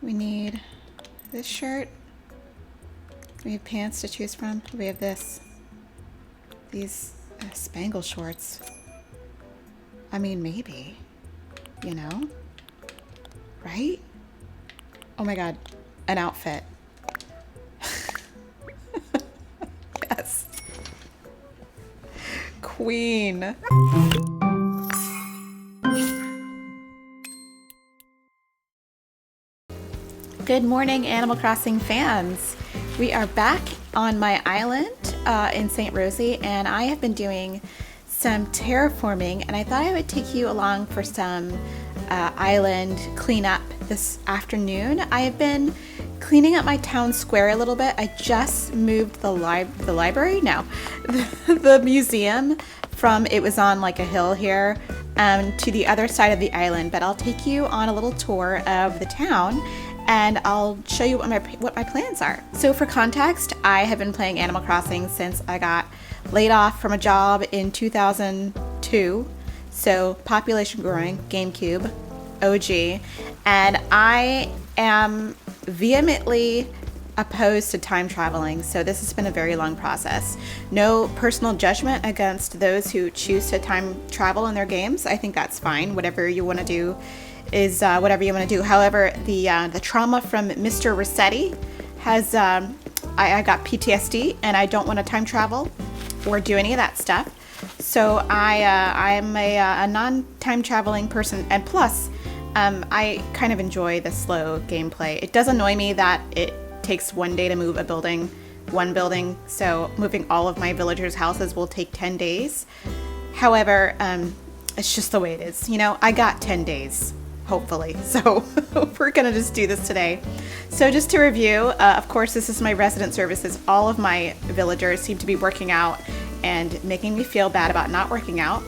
We need this shirt. We have pants to choose from. We have this. These spangle shorts. I mean, maybe. You know? Right? Oh my god. An outfit. Yes. Queen. Good morning, Animal Crossing fans. We are back on my island in St. Rosie, and I have been doing some terraforming, and I thought I would take you along for some island cleanup this afternoon. I have been cleaning up my town square a little bit. I just moved the library? No. the museum from, it was on like a hill here, to the other side of the island, but I'll take you on a little tour of the town and I'll show you what my plans are. So for context, I have been playing Animal Crossing since I got laid off from a job in 2002. So population growing, GameCube, OG, and I am vehemently opposed to time traveling, so this has been a very long process. No personal judgment against those who choose to time travel in their games. I think that's fine. Whatever you want to do is whatever you want to do. However, the trauma from Mr. Rossetti has I got PTSD, and I don't want to time travel or do any of that stuff. So I'm a non-time traveling person, and plus I kind of enjoy the slow gameplay. It does annoy me that it takes one day to move one building, so moving all of my villagers' houses will take 10 days. However, it's just the way it is. You know, I got 10 days. Hopefully. So we're gonna just do this today. So just to review, of course, this is my resident services. All of my villagers seem to be working out and making me feel bad about not working out.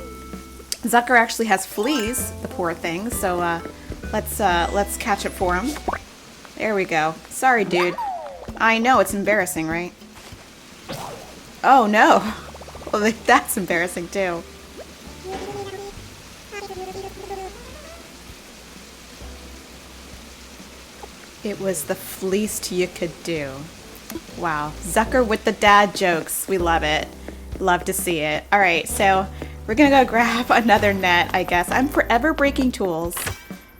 Zucker actually has fleas, the poor thing. So let's catch it for him. There we go. Sorry, dude. I know, it's embarrassing, right? Oh no. Well, that's embarrassing too. It was the fleeced you could do. Wow. Zucker with the dad jokes. We love it. Love to see it. All right, so we're gonna go grab another net, I guess. I'm forever breaking tools.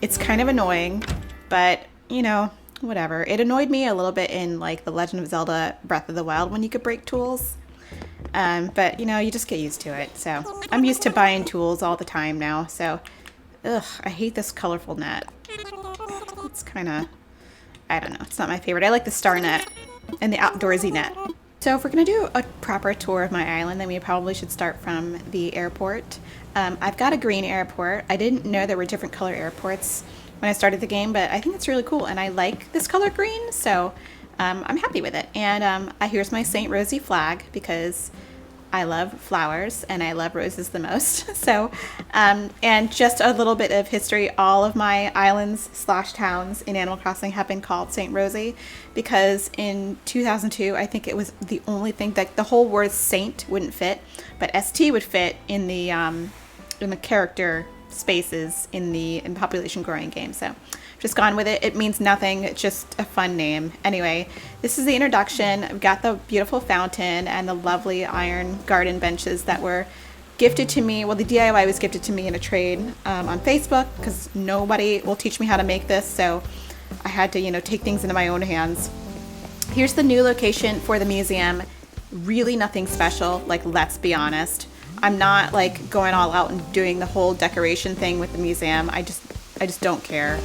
It's kind of annoying, but you know, whatever. It annoyed me a little bit in like The Legend of Zelda Breath of the Wild when you could break tools. But you know, you just get used to it. So I'm used to buying tools all the time now. So, ugh, I hate this colorful net. It's kind of, I don't know, it's not my favorite. I like the star net and the outdoorsy net. So if we're gonna do a proper tour of my island, then we probably should start from the airport. I've got a green airport. I didn't know there were different color airports when I started the game, but I think it's really cool, and I like this color green, so I'm happy with it. And here's my St. Rosie flag, because I love flowers and I love roses the most. So, and just a little bit of history. All of my islands / towns in Animal Crossing have been called St. Rosie because in 2002, I think it was the only thing that the whole word saint wouldn't fit, but ST would fit in the character spaces in the population growing game. So just gone with it. It means nothing. It's just a fun name. Anyway, this is the introduction. I've got the beautiful fountain and the lovely iron garden benches that were gifted to me. Well, the DIY was gifted to me in a trade on Facebook because nobody will teach me how to make this. So I had to, you know, take things into my own hands. Here's the new location for the museum. Really nothing special. Like, let's be honest. I'm not like going all out and doing the whole decoration thing with the museum. I just don't care.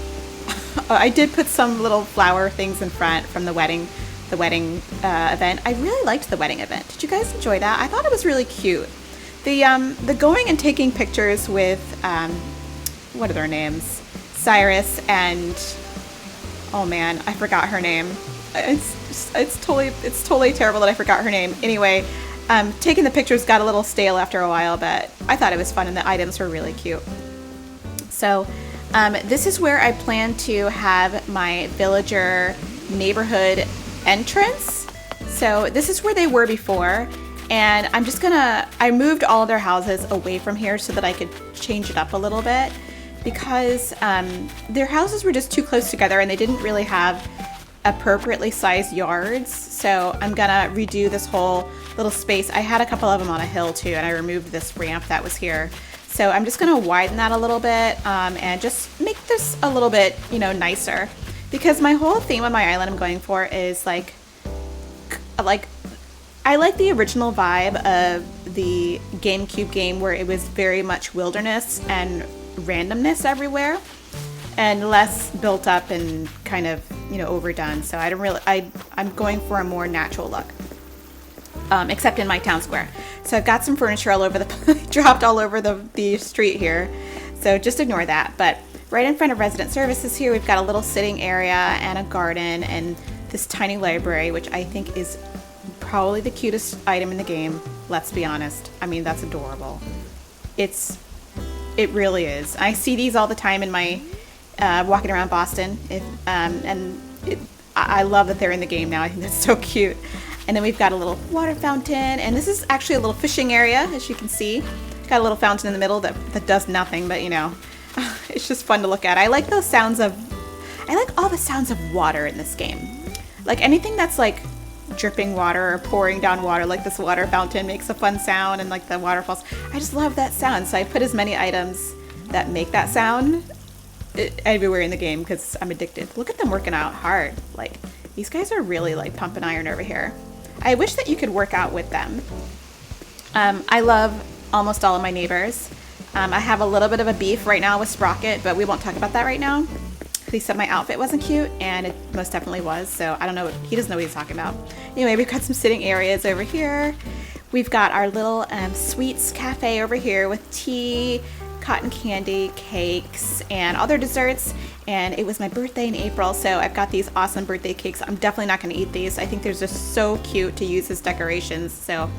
I did put some little flower things in front from the wedding event. I really liked the wedding event. Did you guys enjoy that? I thought it was really cute. The going and taking pictures with what are their names? Cyrus and, oh man, I forgot her name. It's totally terrible that I forgot her name. Anyway, taking the pictures got a little stale after a while, but I thought it was fun and the items were really cute. So this is where I plan to have my villager neighborhood entrance. So this is where they were before, and I moved all of their houses away from here so that I could change it up a little bit. because their houses were just too close together and they didn't really have appropriately sized yards. So I'm gonna redo this whole little space. I had a couple of them on a hill too, and I removed this ramp that was here. So I'm just gonna widen that a little bit and just make this a little bit, you know, nicer. Because my whole theme on my island I'm going for is like I like the original vibe of the GameCube game where it was very much wilderness and randomness everywhere, and less built up and kind of, you know, overdone. So I'm going for a more natural look, except in my town square. So I've got some furniture all over dropped all over the street here. So just ignore that. But right in front of resident services here, we've got a little sitting area and a garden and this tiny library, which I think is probably the cutest item in the game. Let's be honest. I mean, that's adorable. It really is. I see these all the time in my walking around Boston, I love that they're in the game now. I think that's so cute. And then we've got a little water fountain, and this is actually a little fishing area, as you can see. Got a little fountain in the middle that does nothing, but you know, it's just fun to look at. I like all the sounds of water in this game. Like anything that's like dripping water or pouring down water, like this water fountain makes a fun sound, and like the waterfalls. I just love that sound. So I put as many items that make that sound everywhere in the game because I'm addicted. Look at them working out hard. Like these guys are really like pumping iron over here. I wish that you could work out with them. I love almost all of my neighbors. I have a little bit of a beef right now with Sprocket, but we won't talk about that right now. He said my outfit wasn't cute, and it most definitely was, so I don't know. He doesn't know what he's talking about. Anyway, we've got some sitting areas over here. We've got our little sweets cafe over here with tea, cotton candy, cakes, and other desserts. And it was my birthday in April, so I've got these awesome birthday cakes. I'm definitely not going to eat these. I think they're just so cute to use as decorations, so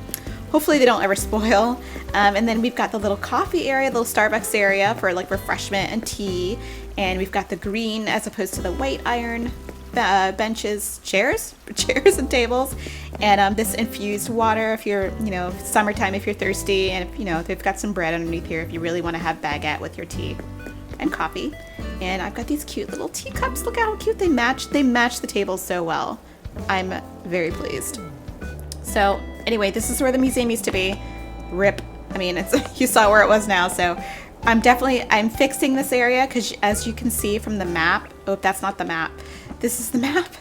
hopefully they don't ever spoil. And then we've got the little coffee area, little Starbucks area for like refreshment and tea. And we've got the green as opposed to the white iron benches, chairs and tables. And this infused water if you're, you know, summertime if you're thirsty. And, if, you know, they've got some bread underneath here if you really want to have baguette with your tea and coffee. And I've got these cute little teacups. Look how cute they match. They match the tables so well. I'm very pleased. So anyway, this is where the museum used to be. RIP. I mean, it's you saw where it was now. So I'm fixing this area because as you can see from the map, oh, that's not the map. This is the map.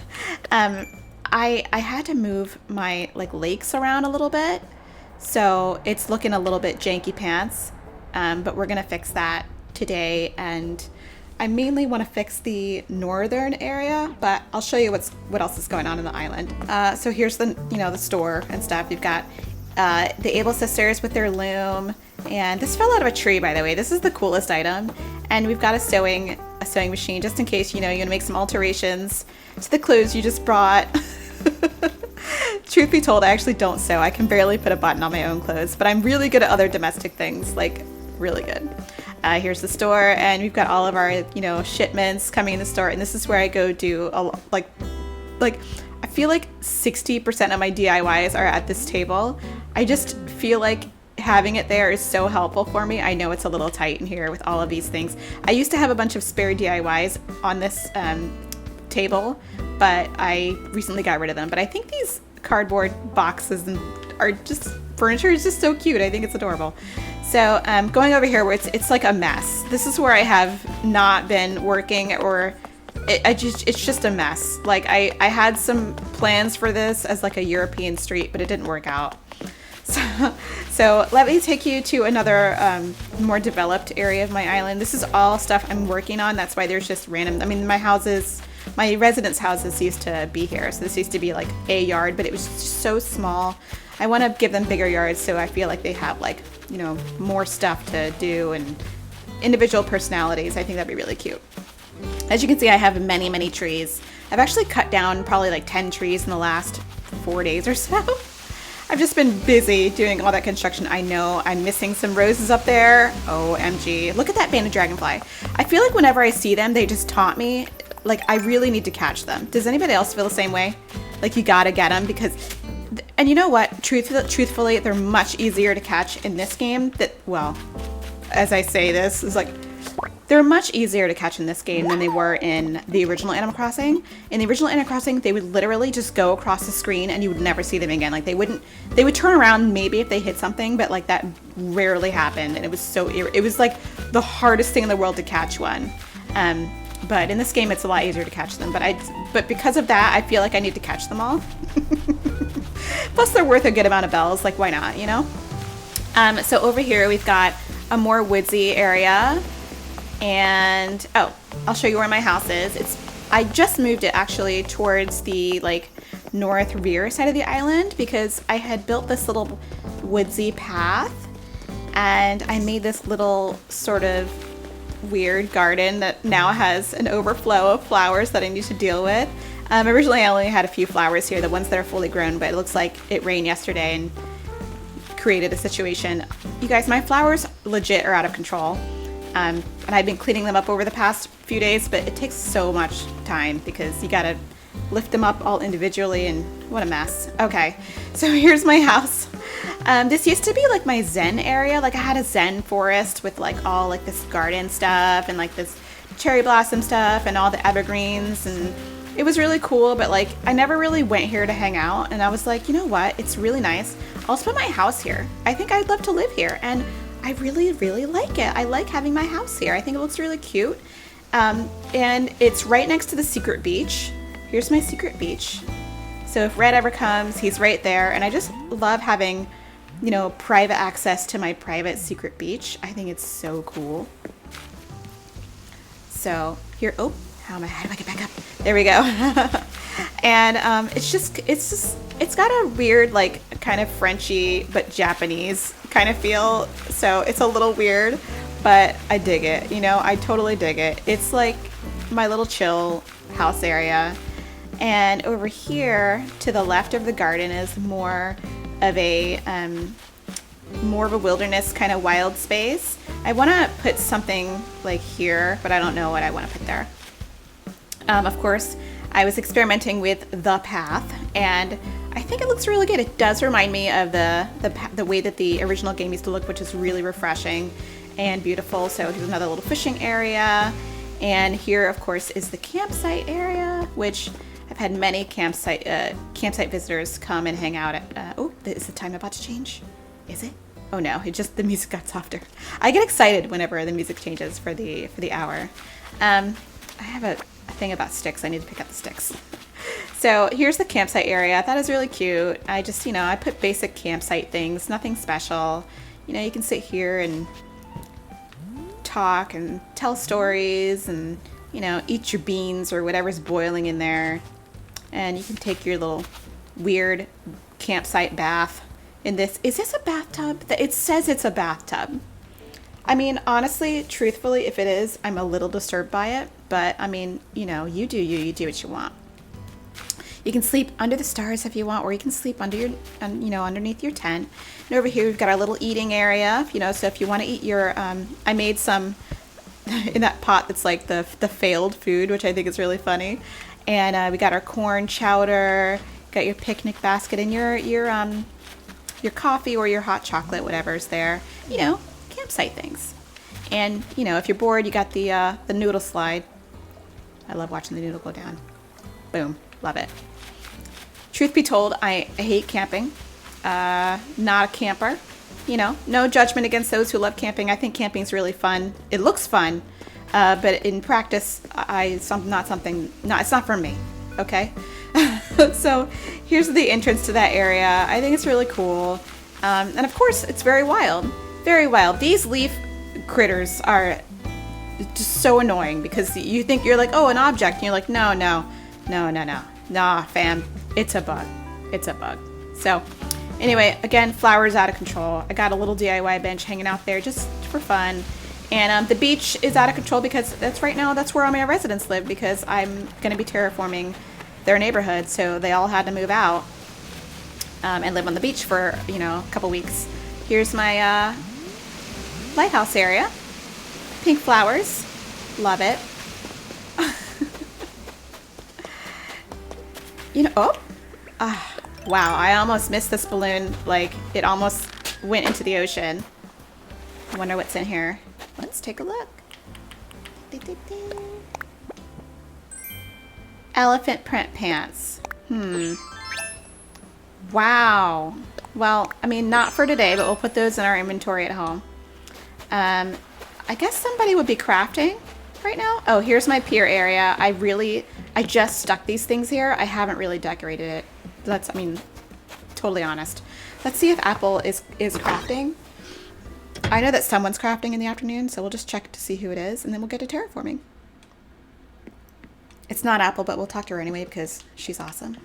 I had to move my like lakes around a little bit. So it's looking a little bit janky pants. But we're going to fix that today. And I mainly want to fix the northern area, but I'll show you what else is going on in the island. So here's the store and stuff. You've got the Able Sisters with their loom, and this fell out of a tree, by the way. This is the coolest item. And we've got a sewing machine just in case you're gonna make some alterations to the clothes you just brought. Truth be told, I actually don't sew. I can barely put a button on my own clothes, but I'm really good at other domestic things, like really good. Here's the store, and we've got all of our, shipments coming in the store, and this is where I go do I feel like 60% of my DIYs are at this table. I just feel like having it there is so helpful for me. I know it's a little tight in here with all of these things. I used to have a bunch of spare DIYs on this table, but I recently got rid of them. But I think these cardboard boxes are just, furniture is just so cute. I think it's adorable. So going over here where it's like a mess. This is where I have not been working, or it's just a mess. Like I had some plans for this as like a European street, but it didn't work out. So let me take you to another more developed area of my island. This is all stuff I'm working on. That's why there's just random, my residence houses used to be here. So this used to be like a yard, but it was so small. I want to give them bigger yards so I feel like they have like, more stuff to do and individual personalities. I think that'd be really cute. As you can see, I have many, many trees. I've actually cut down probably like 10 trees in the last 4 days or so. I've just been busy doing all that construction. I know I'm missing some roses up there. OMG. Look at that banded dragonfly. I feel like whenever I see them, they just taunt me. Like, I really need to catch them. Does anybody else feel the same way? Like, you gotta get them because... And you know what? Truthfully, they're much easier to catch in this game. As I say this, it's like... They're much easier to catch in this game than they were in the original Animal Crossing. In the original Animal Crossing, they would literally just go across the screen and you would never see them again. Like they would turn around maybe if they hit something, but like that rarely happened. And it was it was like the hardest thing in the world to catch one. But in this game, it's a lot easier to catch them. But because of that, I feel like I need to catch them all. Plus, they're worth a good amount of bells. Like, why not, you know? So over here, we've got a more woodsy area. And, oh, I'll show you where my house is. I just moved it, actually, towards the, like, north rear side of the island because I had built this little woodsy path. And I made this little sort of weird garden that now has an overflow of flowers that I need to deal with. Originally I only had a few flowers here, the ones that are fully grown, but it looks like it rained yesterday and created a situation. You guys, my flowers legit are out of control. And I've been cleaning them up over the past few days, but it takes so much time because you gotta lift them up all individually and what a mess. Okay, so here's my house. This used to be like my Zen area. Like I had a Zen forest with like all like this garden stuff and like this cherry blossom stuff and all the evergreens, and it was really cool, but like I never really went here to hang out, and I was like, you know what? It's really nice. I'll just put my house here. I think I'd love to live here, and I really, really like it. I like having my house here. I think it looks really cute. And it's right next to the secret beach. Here's my secret beach. So if Red ever comes, he's right there. And I just love having, you know, private access to my private secret beach. I think it's so cool. So here, oh, how do I get back up? There we go. And it's got a weird, like, kind of Frenchy but Japanese kind of feel. So it's a little weird, but I dig it. You know, I totally dig it. It's like my little chill house area. And over here to the left of the garden is more of a wilderness kind of wild space. I want to put something like here, but I don't know what I want to put there. Of course, I was experimenting with the path, and I think it looks really good. It does remind me of the way that the original game used to look, which is really refreshing and beautiful. So here's another little fishing area, and here, of course, is the campsite area, which I've had many campsite visitors come and hang out at. Oh, is the time about to change? Is it? Oh no, the music got softer. I get excited whenever the music changes for the hour. I have a thing about sticks. I need to pick up the sticks. So here's the campsite area. That is really cute. I just, you know, I put basic campsite things, nothing special. You know, you can sit here and talk and tell stories and, you know, eat your beans or whatever's boiling in there. And you can take your little weird campsite bath in this. Is this a bathtub? It says it's a bathtub. I mean, honestly, truthfully, if it is, I'm a little disturbed by it. But, I mean, you know, you do what you want. You can sleep under the stars if you want, or you can sleep under underneath your tent. And over here, we've got our little eating area, you know, so if you want to eat your, I made some in that pot that's like the failed food, which I think is really funny. And we got our corn chowder, got your picnic basket, and your coffee or your hot chocolate, whatever's there, you know, campsite things. And, you know, if you're bored, you got the noodle slide. I love watching the noodle go down. Boom. Love it. Truth be told, I hate camping. Not a camper. You know, no judgment against those who love camping. I think camping's really fun. It looks fun. But in practice, it's not for me. Okay? So here's the entrance to that area. I think it's really cool. And of course, it's very wild. Very wild. These leaf critters are just so annoying because you think you're like, oh, an object. And you're like, no. Nah, fam. It's a bug. It's a bug. So anyway, again, flowers out of control. I got a little DIY bench hanging out there just for fun. And the beach is out of control because that's where all my residents live, because I'm going to be terraforming their neighborhood. So they all had to move out and live on the beach for, you know, a couple weeks. Here's my lighthouse area. Pink flowers. Love it. You know, wow, I almost missed this balloon. Like, it almost went into the ocean. I wonder what's in here. Let's take a look. Elephant print pants. Wow. Well, I mean, not for today, but we'll put those in our inventory at home. I guess somebody would be crafting right now. Oh, here's my pier area. I just stuck these things here. I haven't really decorated it. That's, I mean, totally honest. Let's see if Apple is crafting. I know that someone's crafting in the afternoon, so we'll just check to see who it is, and then we'll get to terraforming. It's not Apple, but we'll talk to her anyway because she's awesome.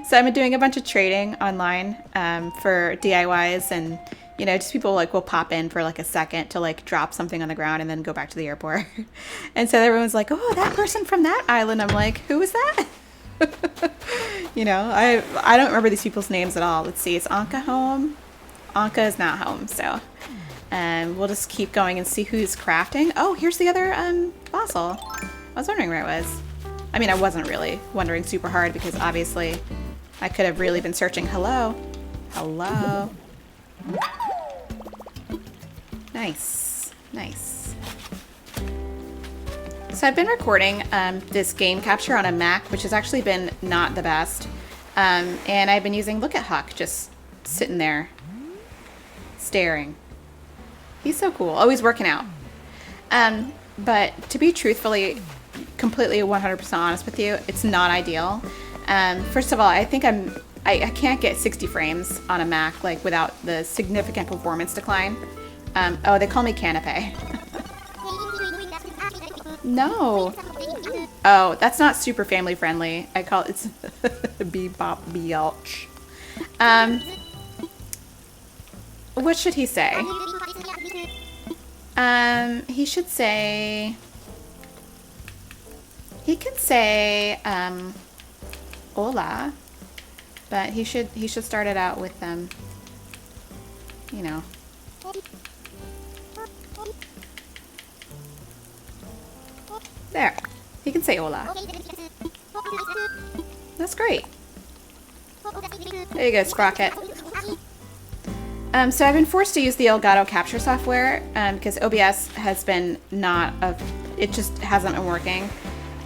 So I've been doing a bunch of trading online for DIYs, and you know, just people like will pop in for like a second to like drop something on the ground and then go back to the airport. And so everyone's like, "Oh, that person from that island." I'm like, "Who was that?" You know, I don't remember these people's names at all. Let's see, is Anka home? Anka is not home, so we'll just keep going and see who's crafting. Oh, here's the other fossil. I was wondering where it was. I mean, I wasn't really wondering super hard because obviously I could have really been searching. Hello? Hello? Nice. Nice. So I've been recording this game capture on a Mac, which has actually been not the best. And I've been using Look at Huck, just sitting there, staring. He's so cool. Oh, he's working out. But to be truthfully, completely 100% honest with you, it's not ideal. First of all, I think I can't get 60 frames on a Mac like without the significant performance decline. Oh, they call me Canapé. No. Oh, that's not super family friendly. I call it's Bebop Bielch. What should he say? He should say. He can say hola, but he should start it out with you know. There. He can say hola. That's great. There you go, Sprocket. So I've been forced to use the Elgato capture software because OBS has been it just hasn't been working.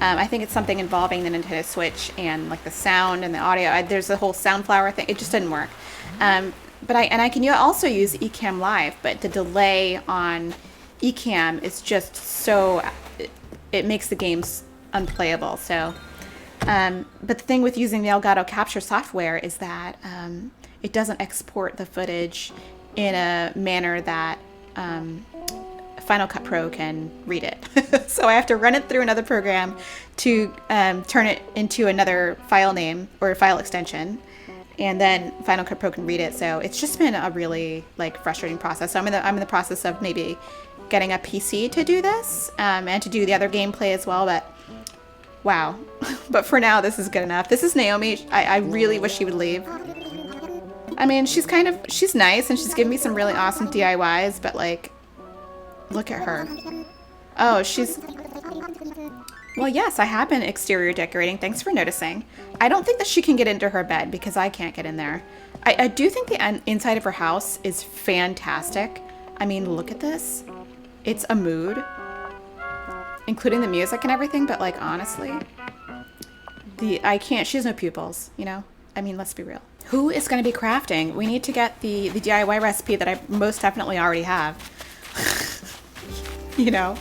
I think it's something involving the Nintendo Switch and like the sound and the audio. There's a whole Soundflower thing. It just didn't work. But I can also use Ecamm Live, but the delay on Ecamm is just so it makes the games unplayable. So, but the thing with using the Elgato capture software is that it doesn't export the footage in a manner that Final Cut Pro can read it. So I have to run it through another program to turn it into another file name or file extension, and then Final Cut Pro can read it. So it's just been a really like frustrating process. So I'm in the process of maybe getting a PC to do this and to do the other gameplay as well. But wow. But for now, this is good enough. This is Naomi. I really wish she would leave. I mean, she's nice and she's giving me some really awesome DIYs, but like, look at her. Oh, well, yes, I have been exterior decorating. Thanks for noticing. I don't think that she can get into her bed because I can't get in there. I do think the inside of her house is fantastic. I mean, look at this. It's a mood, including the music and everything, but like, honestly, she has no pupils, you know? I mean, let's be real. Who is going to be crafting? We need to get the DIY recipe that I most definitely already have. You know?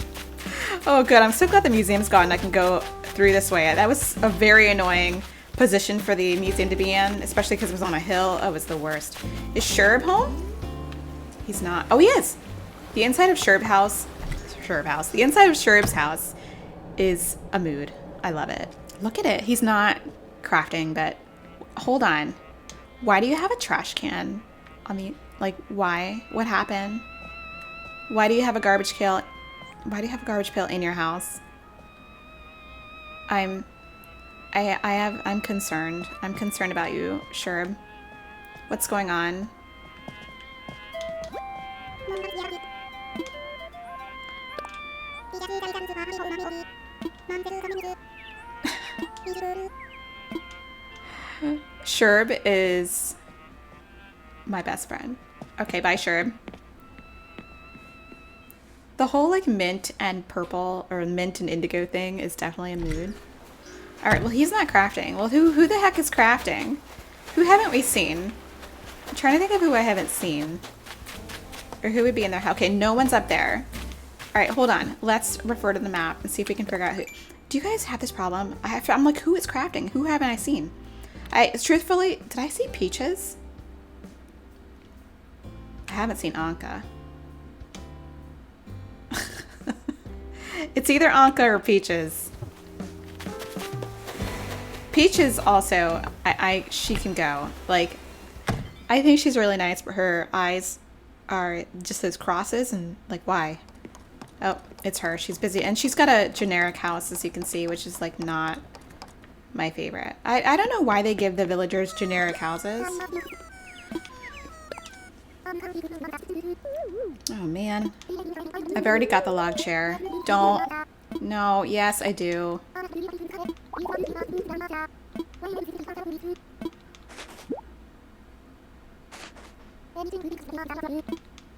Oh, good. I'm so glad the museum's gone. I can go through this way. That was a very annoying position for the museum to be in, especially because it was on a hill. Oh, it was the worst. Is Sherb home? He's not. Oh, he is. The inside of The inside of Sherb's house is a mood. I love it. Look at it. He's not crafting, but hold on. Why do you have a trash can on the, like, why? What happened? Why do you have a garbage pail? Why do you have a garbage pail in your house? I'm concerned. I'm concerned about you, Sherb. What's going on? Sherb is my best friend. Okay, bye, Sherb. The whole like mint and purple or mint and indigo thing is definitely a mood. All right, well, he's not crafting. Well, who the heck is crafting? Who haven't we seen? I'm trying to think of who I haven't seen. Or who would be in there. Okay, no one's up there. All right, hold on. Let's refer to the map and see if we can figure out who. Do you guys have this problem? I'm like, who is crafting? Who haven't I seen? Truthfully, did I see Peaches? I haven't seen Anka. It's either Anka or Peaches. Peaches also, she can go. Like, I think she's really nice, but her eyes are just those crosses and like, why? Oh, it's her. She's busy. And she's got a generic house, as you can see, which is like not my favorite. I don't know why they give the villagers generic houses. Oh man. I've already got the log chair. Don't. No, yes, I do.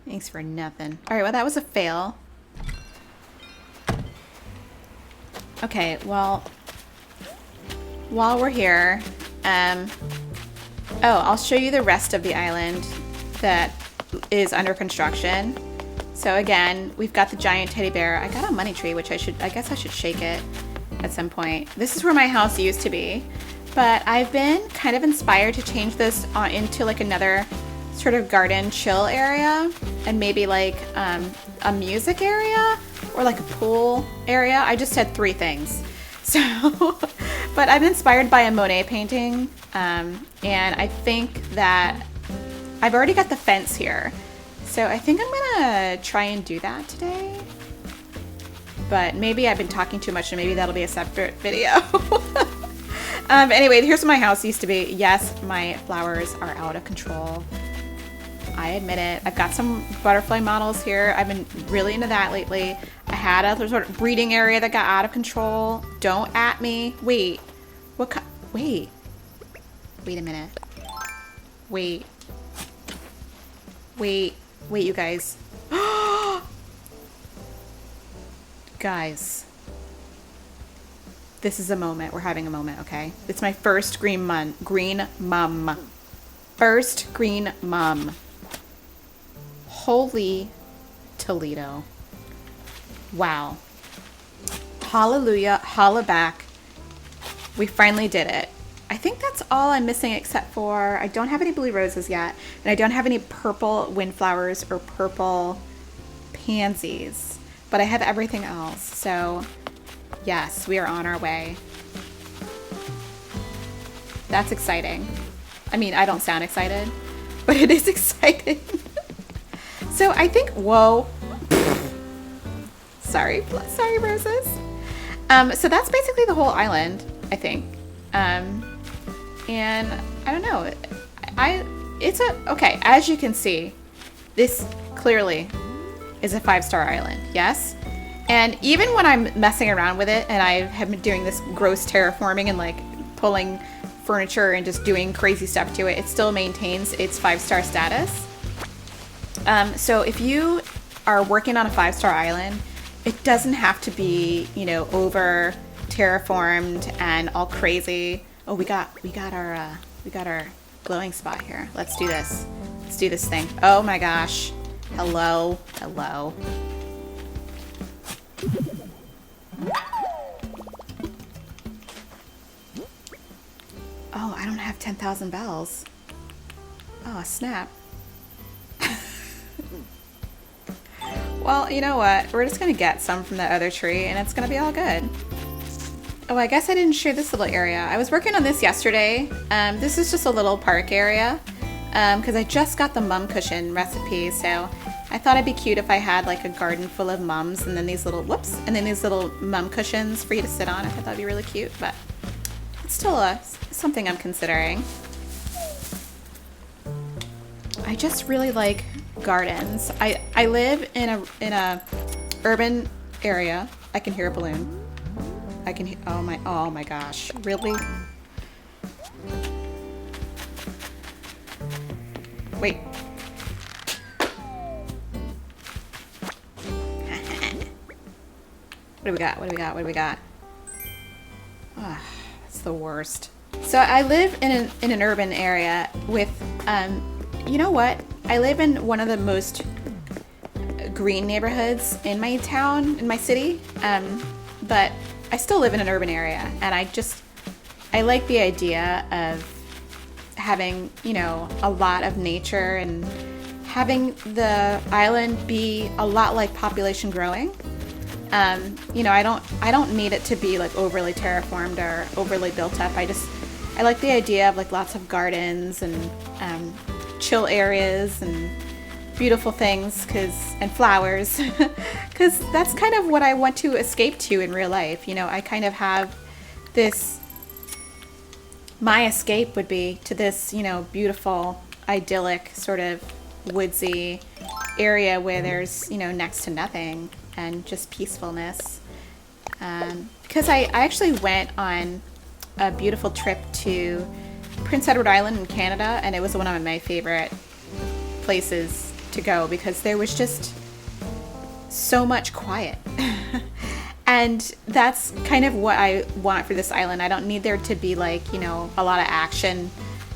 Thanks for nothing. Alright, well that was a fail. Okay, well, while we're here, I'll show you the rest of the island that is under construction. So again, we've got the giant teddy bear. I got a money tree, which I guess I should shake it at some point. This is where my house used to be, but I've been kind of inspired to change this into like another sort of garden chill area and maybe like a music area or like a pool area. I just had 3 things. So, but I'm inspired by a Monet painting, and I think that I've already got the fence here. So I think I'm gonna try and do that today. But maybe I've been talking too much and maybe that'll be a separate video. Anyway, here's what my house used to be. Yes, my flowers are out of control. I admit it. I've got some butterfly models here. I've been really into that lately. I had a sort of breeding area that got out of control. Don't at me. Wait. Wait. Wait a minute. Wait. Wait, you guys. Guys. This is a moment. We're having a moment, okay? It's my first green mum. First green mum. Holy Toledo. Wow. Hallelujah. Holla back. We finally did it. I think that's all I'm missing except for I don't have any blue roses yet. And I don't have any purple windflowers or purple pansies. But I have everything else. So, yes, we are on our way. That's exciting. I mean, I don't sound excited, but it is exciting. So I think, whoa. Sorry, roses. So that's basically the whole island, I think. And I don't know. Okay, as you can see, this clearly is a 5-star island, yes? And even when I'm messing around with it and I have been doing this gross terraforming and like pulling furniture and just doing crazy stuff to it, it still maintains its 5-star status. So if you are working on a 5-star island, it doesn't have to be, you know, over terraformed and all crazy. Oh, we got our glowing spot here. Let's do this. Let's do this thing. Oh my gosh. Hello. Hello. Oh, I don't have 10,000 bells. Oh, snap. Well, you know what? We're just gonna get some from that other tree and it's gonna be all good. Oh, I guess I didn't share this little area. I was working on this yesterday. This is just a little park area because I just got the mum cushion recipe, so I thought it'd be cute if I had like a garden full of mums and then these little, these little mum cushions for you to sit on. I thought that'd be really cute, but it's still something I'm considering. I just really like gardens. I live in a urban area. I can hear a balloon. I can hear, oh my gosh, really? Wait. What do we got? What do we got? What do we got? Oh, that's the worst. So I live in an urban area with, you know what? I live in one of the most green neighborhoods in my town, in my city, but I still live in an urban area, and I like the idea of having, you know, a lot of nature and having the island be a lot like population growing. You know, I don't need it to be like overly terraformed or overly built up. I like the idea of like lots of gardens and chill areas and beautiful things and flowers because that's kind of what I want to escape to in real life. You know, I kind of have this, my escape would be to this, you know, beautiful, idyllic sort of woodsy area where there's, you know, next to nothing and just peacefulness. Because I actually went on a beautiful trip to Prince Edward Island in Canada, and it was one of my favorite places to go because there was just so much quiet. And that's kind of what I want for this island. I don't need there to be like, you know, a lot of action.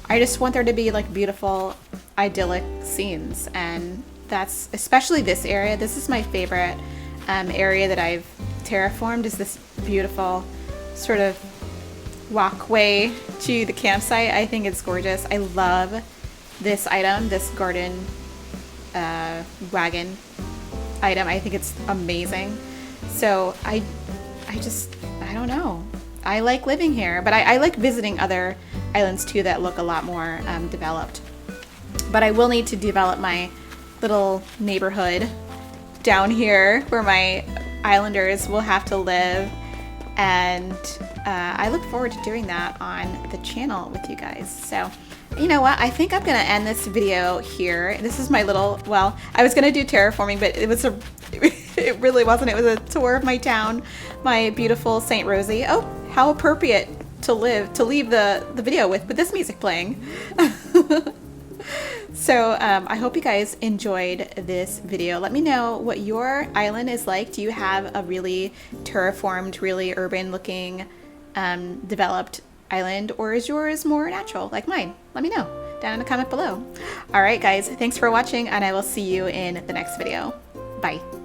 I just want there to be like beautiful, idyllic scenes. And that's especially this area. This is my favorite area that I've terraformed, is this beautiful sort of walkway to the campsite. I think it's gorgeous. I love this item, this garden wagon item. I think it's amazing. So I don't know. I like living here, but I like visiting other islands too that look a lot more developed. But I will need to develop my little neighborhood down here where my islanders will have to live, and I look forward to doing that on the channel with you guys. So you know what, I think I'm gonna end this video here. This is my little, well, I was gonna do terraforming, but it really wasn't. It was a tour of my town, my beautiful St. Rosie. Oh, how appropriate to leave the video with this music playing. So I hope you guys enjoyed this video. Let me know what your island is like. Do you have a really terraformed, really urban looking developed island, or is yours more natural like mine? Let me know down in the comment below. All right guys, thanks for watching, and I will see you in the next video. Bye.